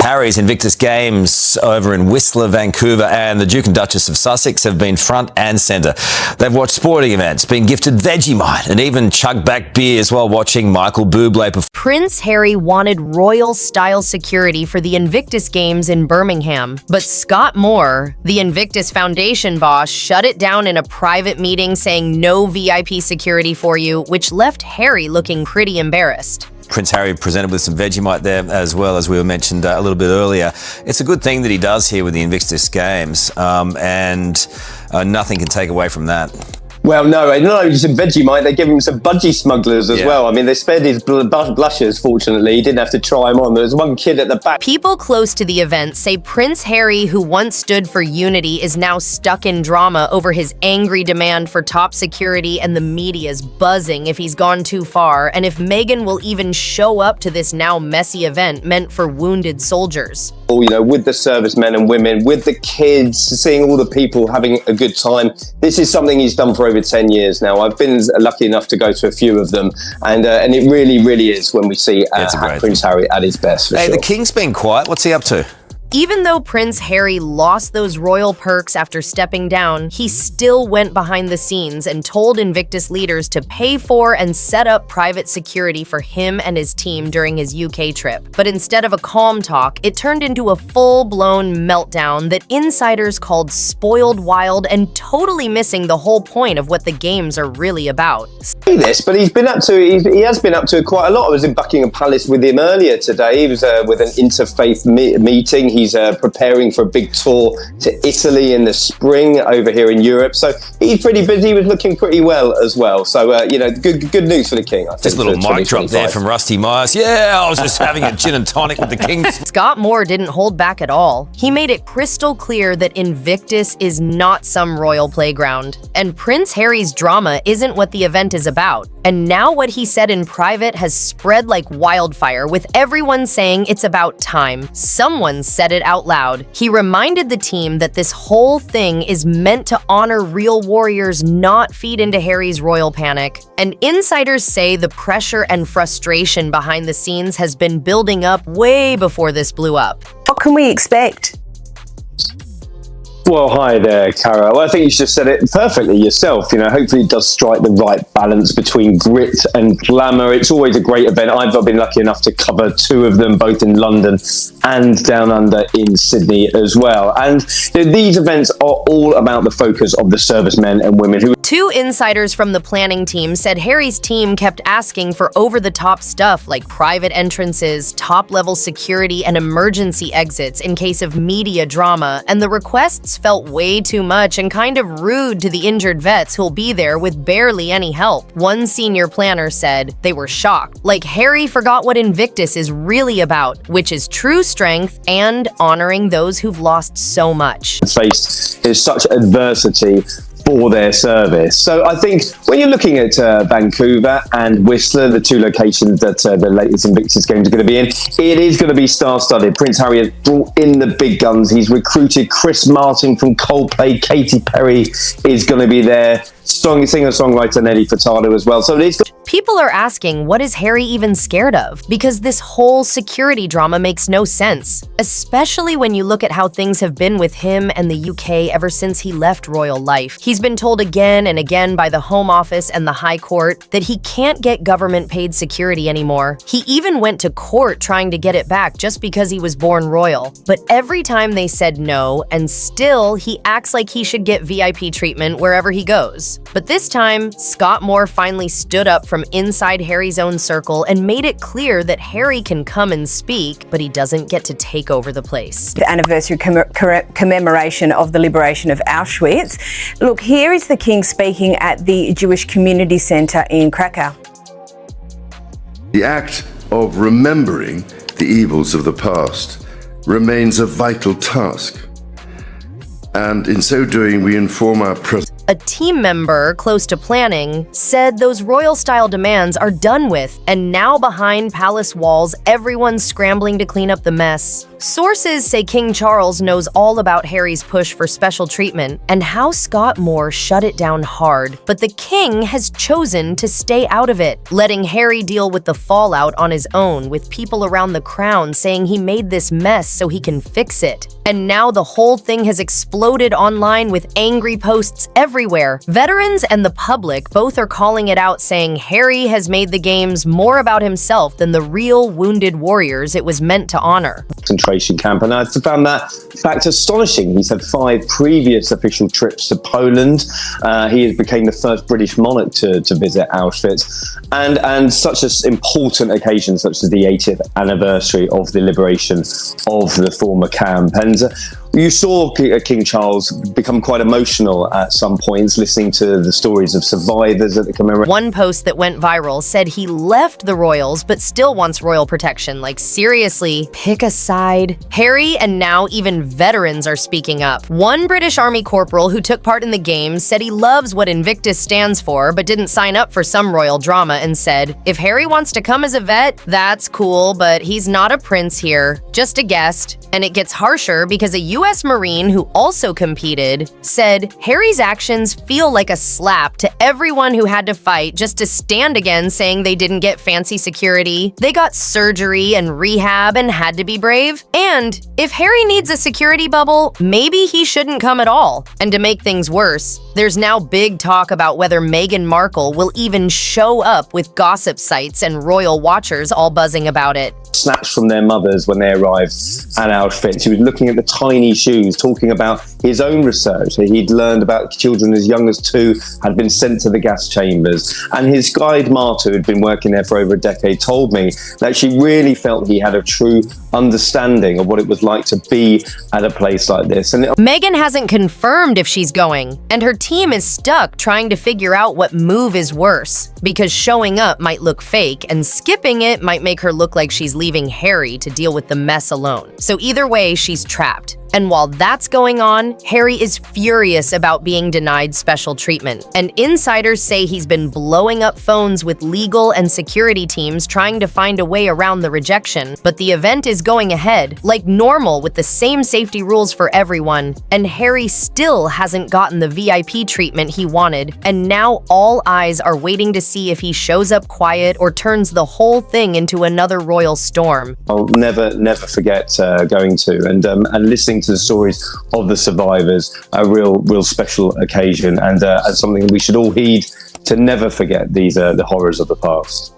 Harry's Invictus Games over in Whistler, Vancouver, and the Duke and Duchess of Sussex have been front and centre. They've watched sporting events, been gifted Vegemite, and even chugged back beers while watching Michael Bublé perform. Prince Harry wanted royal-style security for the Invictus Games in Birmingham, but Scott Moore, the Invictus Foundation boss, shut it down in a private meeting saying no VIP security for you, which left Harry looking pretty embarrassed. Prince Harry presented with some Vegemite there as well, as we mentioned a little bit earlier. It's a good thing that he does here with the Invictus Games, and nothing can take away from that. Well, no, not only some Vegemite, they give him some budgie smugglers as well. I mean, they spared his blushes, fortunately. He didn't have to try them on. There was one kid at the back. People close to the event say Prince Harry, who once stood for unity, is now stuck in drama over his angry demand for top security, and the media's buzzing if he's gone too far, and if Meghan will even show up to this now messy event meant for wounded soldiers. You know, with the servicemen and women, with the kids, seeing all the people having a good time. This is something he's done for over 10 years now. I've been lucky enough to go to a few of them, and it really, really is when we see Prince Harry at his best. Hey, the King's been quiet. What's he up to? Even though Prince Harry lost those royal perks after stepping down, he still went behind the scenes and told Invictus leaders to pay for and set up private security for him and his team during his UK trip. But instead of a calm talk, it turned into a full-blown meltdown that insiders called spoiled wild and totally missing the whole point of what the games are really about. Say this, but he has been up to quite a lot. I was in Buckingham Palace with him earlier today. He was with an interfaith meeting. He's preparing for a big tour to Italy in the spring over here in Europe. So he's pretty busy. He was looking pretty well as well. So, you know, good news for the King, I think. Just a little mic drop there from Rusty Myers. Yeah, I was just having a gin and tonic with the King. Scott Moore didn't hold back at all. He made it crystal clear that Invictus is not some royal playground, and Prince Harry's drama isn't what the event is about. And now what he said in private has spread like wildfire, with everyone saying it's about time. Someone said it out loud. He reminded the team that this whole thing is meant to honor real warriors, not feed into Harry's royal panic. And insiders say the pressure and frustration behind the scenes has been building up way before this blew up. What can we expect? Well, hi there, Cara. Well, I think you just said it perfectly yourself. You know, hopefully it does strike the right balance between grit and glamour. It's always a great event. I've been lucky enough to cover two of them, both in London and down under in Sydney as well. And these events are all about the focus of the servicemen and women who... Two insiders from the planning team said Harry's team kept asking for over-the-top stuff like private entrances, top-level security, and emergency exits in case of media drama, and the requests felt way too much and kind of rude to the injured vets who'll be there with barely any help. One senior planner said they were shocked, like Harry forgot what Invictus is really about, which is true strength and honoring those who've lost so much. Faced is such adversity for their service. So I think when you're looking at Vancouver and Whistler, the two locations that the latest Invictus Games are going to be in, it is going to be star-studded. Prince Harry has brought in the big guns. He's recruited Chris Martin from Coldplay. Katy Perry is going to be there. Singer-songwriter Nelly Furtado as well. So it's People are asking, what is Harry even scared of? Because this whole security drama makes no sense, especially when you look at how things have been with him and the UK ever since he left royal life. He's been told again and again by the Home Office and the High Court that he can't get government-paid security anymore. He even went to court trying to get it back just because he was born royal. But every time they said no, and still he acts like he should get VIP treatment wherever he goes. But this time, Scott Moore finally stood up from inside Harry's own circle and made it clear that Harry can come and speak, but he doesn't get to take over the place. The anniversary commemoration of the liberation of Auschwitz. Look, here is the King speaking at the Jewish Community Centre in Krakow. The act of remembering the evils of the past remains a vital task, and in so doing we inform our present A team member close to planning said those royal-style demands are done with, and now behind palace walls, everyone's scrambling to clean up the mess. Sources say King Charles knows all about Harry's push for special treatment and how Scott Moore shut it down hard, but the king has chosen to stay out of it, letting Harry deal with the fallout on his own, with people around the crown saying he made this mess so he can fix it. And now the whole thing has exploded online with angry posts everywhere. Veterans and the public both are calling it out, saying Harry has made the games more about himself than the real wounded warriors it was meant to honor. Concentration camp, and I found that fact astonishing. He's had 5 previous official trips to Poland. He became the first British monarch to visit Auschwitz, and such an important occasion such as the 80th anniversary of the liberation of the former camp. And you saw King Charles become quite emotional at some points, listening to the stories of survivors at the commemoration. One post that went viral said he left the royals but still wants royal protection. Like, seriously, pick a side. Harry and now even veterans are speaking up. One British Army corporal who took part in the games said he loves what Invictus stands for but didn't sign up for some royal drama, and said, if Harry wants to come as a vet, that's cool, but he's not a prince here, just a guest. And it gets harsher because a U.S. Marine who also competed said Harry's actions feel like a slap to everyone who had to fight just to stand again, saying they didn't get fancy security, they got surgery and rehab and had to be brave. And if Harry needs a security bubble, maybe he shouldn't come at all. And to make things worse, there's now big talk about whether Meghan Markle will even show up, with gossip sites and royal watchers all buzzing about it. Snatched from their mothers when they arrived at Auschwitz. He was looking at the tiny shoes, talking about his own research. He'd learned about children as young as 2 had been sent to the gas chambers. And his guide, Marta, who'd been working there for over a decade, told me that she really felt he had a true understanding of what it was like to be at a place like this. And Meghan hasn't confirmed if she's going, and her team is stuck trying to figure out what move is worse, because showing up might look fake and skipping it might make her look like she's leaving Harry to deal with the mess alone. So either way, she's trapped. And while that's going on, Harry is furious about being denied special treatment. And insiders say he's been blowing up phones with legal and security teams trying to find a way around the rejection. But the event is going ahead, like normal, with the same safety rules for everyone. And Harry still hasn't gotten the VIP treatment he wanted. And now all eyes are waiting to see if he shows up quiet or turns the whole thing into another royal storm. I'll never forget going to and listening to the stories of the survivors. A real special occasion, and something we should all heed to never forget. These are the horrors of the past.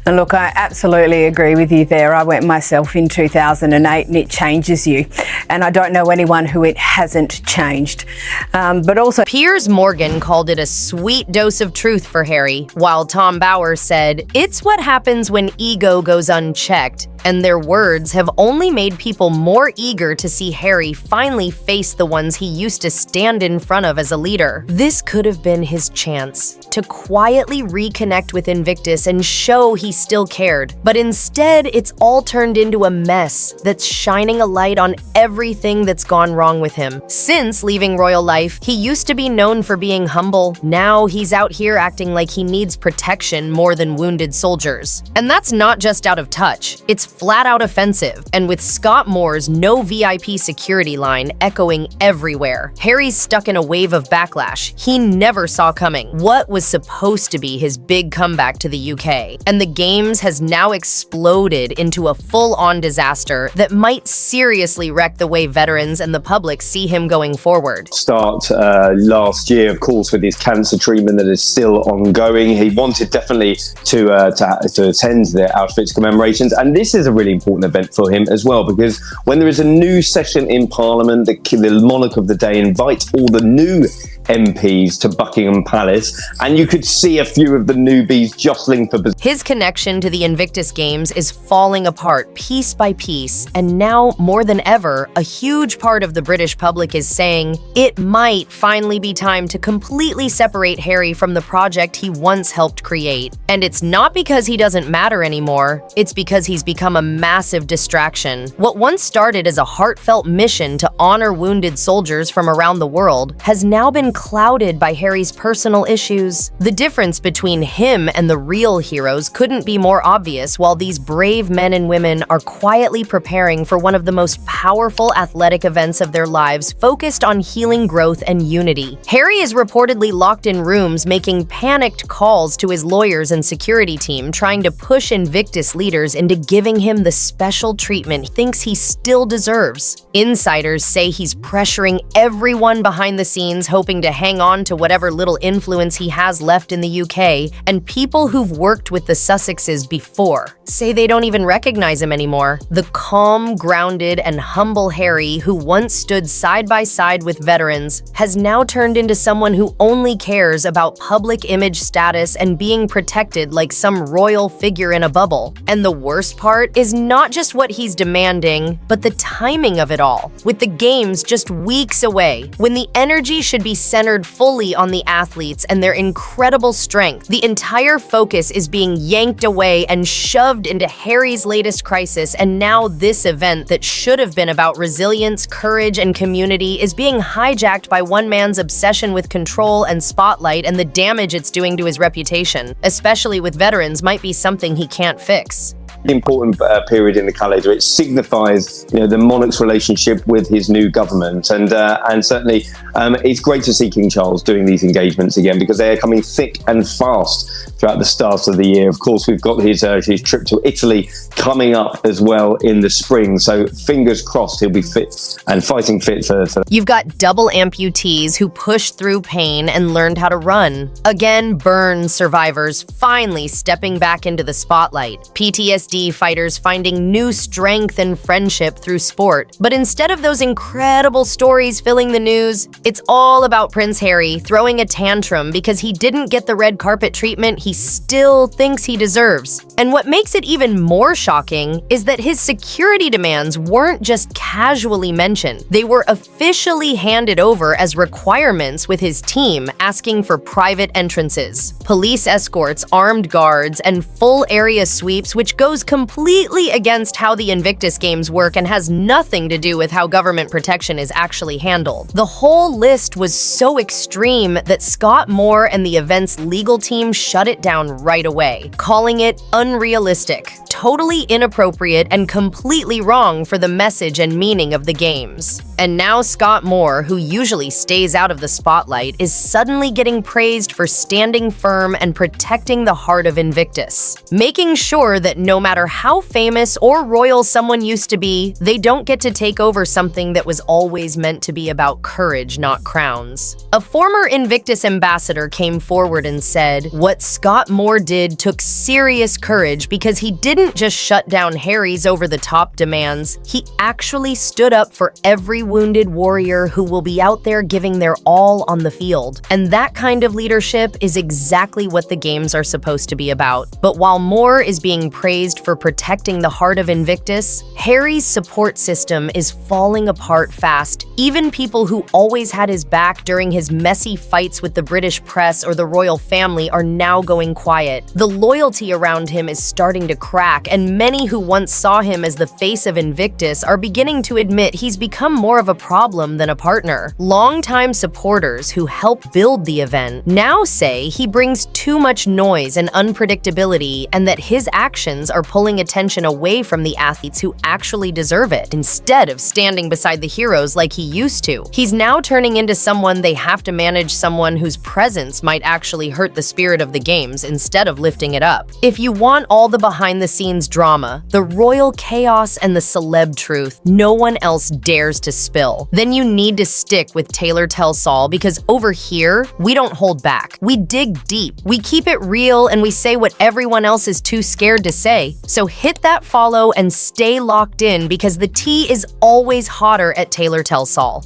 And look, I absolutely agree with you there. I went myself in 2008, and it changes you. And I don't know anyone who it hasn't changed. But also, Piers Morgan called it a sweet dose of truth for Harry, while Tom Bauer said, it's what happens when ego goes unchecked. And their words have only made people more eager to see Harry finally face the ones he used to stand in front of as a leader. This could have been his chance to quietly reconnect with Invictus and show he still cared. But instead, it's all turned into a mess that's shining a light on everything that's gone wrong with him. Since leaving royal life, he used to be known for being humble. Now he's out here acting like he needs protection more than wounded soldiers. And that's not just out of touch. It's flat out offensive, and with Scott Moore's no VIP security line echoing everywhere, Harry's stuck in a wave of backlash he never saw coming. What was supposed to be his big comeback to the UK, and the games has now exploded into a full-on disaster that might seriously wreck the way veterans and the public see him going forward. Start last year, of course, with his cancer treatment that is still ongoing. He wanted definitely to attend the Auschwitz commemorations, and this is a really important event for him as well, because when there is a new session in Parliament, the monarch of the day invites all the new MPs to Buckingham Palace, and you could see a few of the newbies jostling for position. His connection to the Invictus Games is falling apart piece by piece, and now, more than ever, a huge part of the British public is saying it might finally be time to completely separate Harry from the project he once helped create. And it's not because he doesn't matter anymore, it's because he's become a massive distraction. What once started as a heartfelt mission to honor wounded soldiers from around the world has now been clouded by Harry's personal issues. The difference between him and the real heroes couldn't be more obvious while these brave men and women are quietly preparing for one of the most powerful athletic events of their lives, focused on healing, growth, and unity. Harry is reportedly locked in rooms making panicked calls to his lawyers and security team, trying to push Invictus leaders into giving him the special treatment he thinks he still deserves. Insiders say he's pressuring everyone behind the scenes, hoping to hang on to whatever little influence he has left in the UK, and people who've worked with the Sussexes before say they don't even recognize him anymore. The calm, grounded, and humble Harry, who once stood side by side with veterans, has now turned into someone who only cares about public image status and being protected like some royal figure in a bubble. And the worst part is not just what he's demanding, but the timing of it all. With the games just weeks away, when the energy should be centered fully on the athletes and their incredible strength, the entire focus is being yanked away and shoved into Harry's latest crisis, and now this event that should have been about resilience, courage, and community is being hijacked by one man's obsession with control and spotlight, and the damage it's doing to his reputation, especially with veterans, might be something he can't fix. Important period in the calendar. It signifies, the monarch's relationship with his new government, and certainly it's great to see King Charles doing these engagements again, because they are coming thick and fast throughout the start of the year. Of course, we've got his trip to Italy coming up as well in the spring. So fingers crossed he'll be fit and fighting fit for. You've got double amputees who pushed through pain and learned how to run. Again, burn survivors finally stepping back into the spotlight. PTSD fighters finding new strength and friendship through sport. But instead of those incredible stories filling the news, it's all about Prince Harry throwing a tantrum because he didn't get the red carpet treatment he still thinks he deserves. And what makes it even more shocking is that his security demands weren't just casually mentioned. They were officially handed over as requirements, with his team asking for private entrances, police escorts, armed guards, and full area sweeps, which goes completely against how the Invictus Games work and has nothing to do with how government protection is actually handled. The whole list was so extreme that Scott Moore and the event's legal team shut it down right away, calling it unrealistic, totally inappropriate, and completely wrong for the message and meaning of the games. And now Scott Moore, who usually stays out of the spotlight, is suddenly getting praised for standing firm and protecting the heart of Invictus, making sure that no matter how famous or royal someone used to be, they don't get to take over something that was always meant to be about courage, not crowns. A former Invictus ambassador came forward and said, "What Scott Moore did took serious courage, because he didn't just shut down Harry's over-the-top demands, he actually stood up for every wounded warrior who will be out there giving their all on the field." And that kind of leadership is exactly what the games are supposed to be about. But while Moore is being praised for protecting the heart of Invictus, Harry's support system is falling apart fast. Even people who always had his back during his messy fights with the British press or the royal family are now going quiet. The loyalty around him is starting to crack, and many who once saw him as the face of Invictus are beginning to admit he's become more of a problem than a partner. Longtime supporters who helped build the event now say he brings too much noise and unpredictability, and that his actions are pulling attention away from the athletes who actually deserve it, instead of standing beside the heroes like he used to. He's now turning into someone they have to manage, someone whose presence might actually hurt the spirit of the games instead of lifting it up. If you want all the behind-the-scenes drama, the royal chaos, and the celeb truth no one else dares to spill, then you need to stick with Taylor Tells All, because over here, we don't hold back. We dig deep, we keep it real, and we say what everyone else is too scared to say. So hit that follow and stay locked in, because the tea is always hotter at Taylor Tells All.